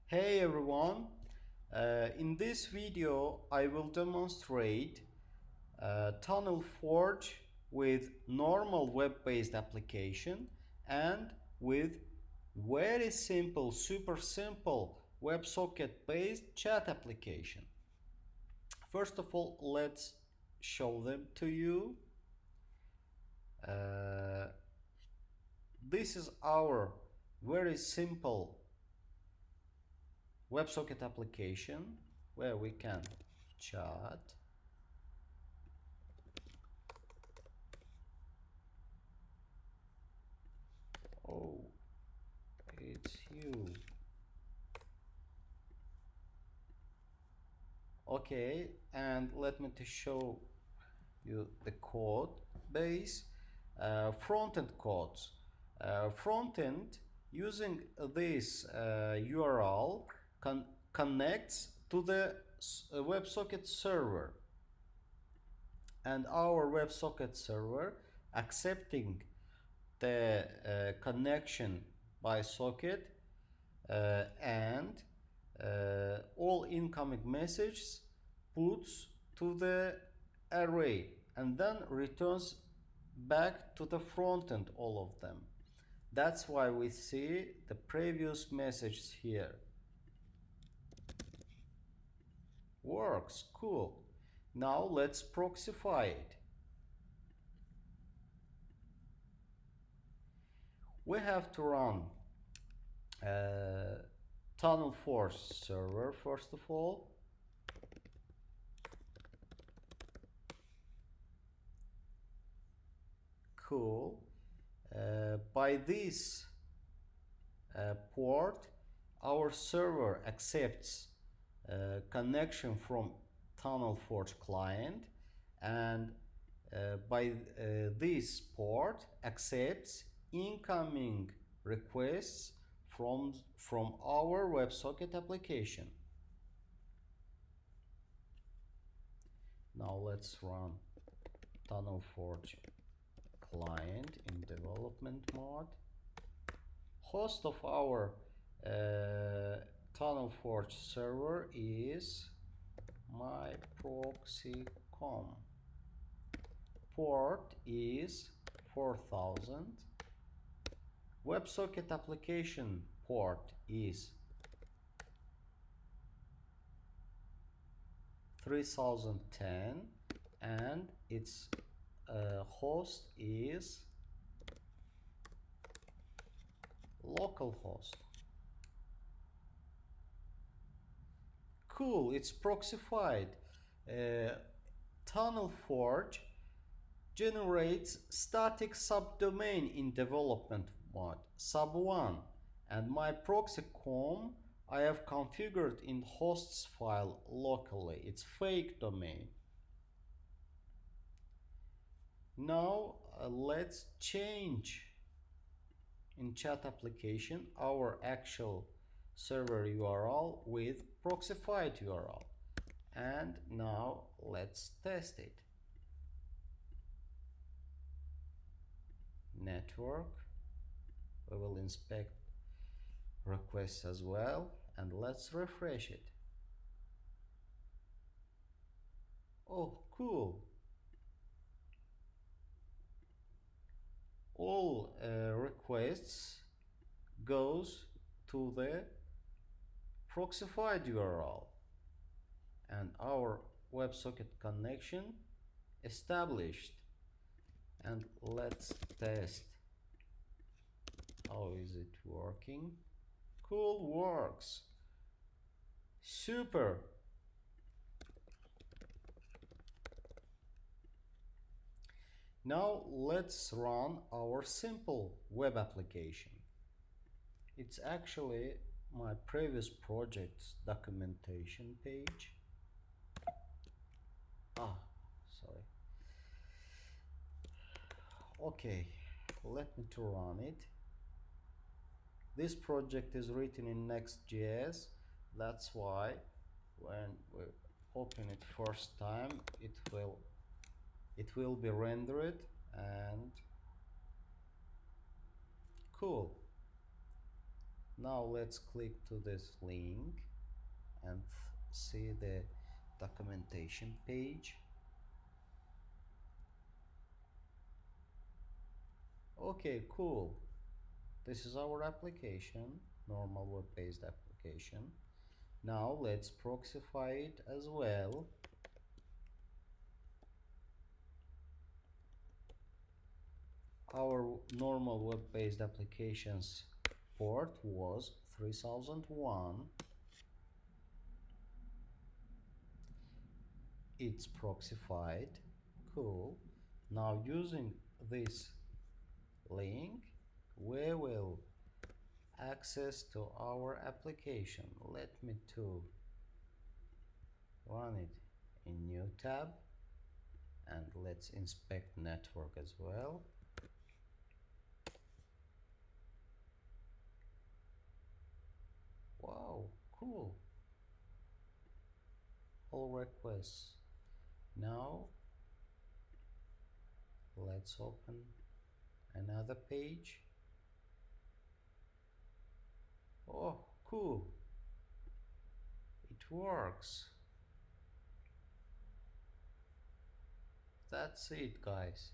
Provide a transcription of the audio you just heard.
Hey everyone, in this video I will demonstrate TunnelForge with normal web-based application and with very simple, super simple WebSocket based chat application. First of all, let's show them to you. This is our very simple WebSocket application where we can chat. Oh, it's you. Okay, and let me to show you the code base. Front-end codes. Front-end using this URL connects to the WebSocket server, and our WebSocket server accepting the connection by socket and all incoming messages puts to the array and then returns back to the front end all of them. That's why we see the previous messages here. Works, cool. Now let's proxify it. We have to run TunnelForge server first of all. Cool. By this port, our server accepts connection from TunnelForge client, and by this port accepts incoming requests from our WebSocket application. Now let's run TunnelForge client in development mode. Host of our TunnelForge server is myproxy.com. Port is 4000. WebSocket application port is 3010 and its host is localhost. Cool, it's proxified. TunnelForge generates static subdomain in development mode, sub1, and my proxy.com I have configured in hosts file locally. It's fake domain. Now let's change in chat application our actual server URL with proxified URL, and now let's test it. Network, we will inspect requests as well, and let's refresh it. Oh, cool. All requests goes to the proxified URL, and our WebSocket connection established. And let's test how is it working. Cool, works. Super. Now let's run our simple web application. It's actually my previous project's documentation page. Sorry. Okay, let me to run it. This project is written in Next.js. That's why when we open it first time, it will be rendered, and cool. Now let's click to this link and see the documentation page. Okay, cool. This is our application, normal web-based application. Now let's proxify it as well. Our normal web-based applications port was 3001. It's proxified. Cool. Now using this link, we will access to our application. Let me to run it in new tab, and let's inspect network as well. Wow, cool. All requests. Now let's open another page. Oh, cool. It works. That's it, guys.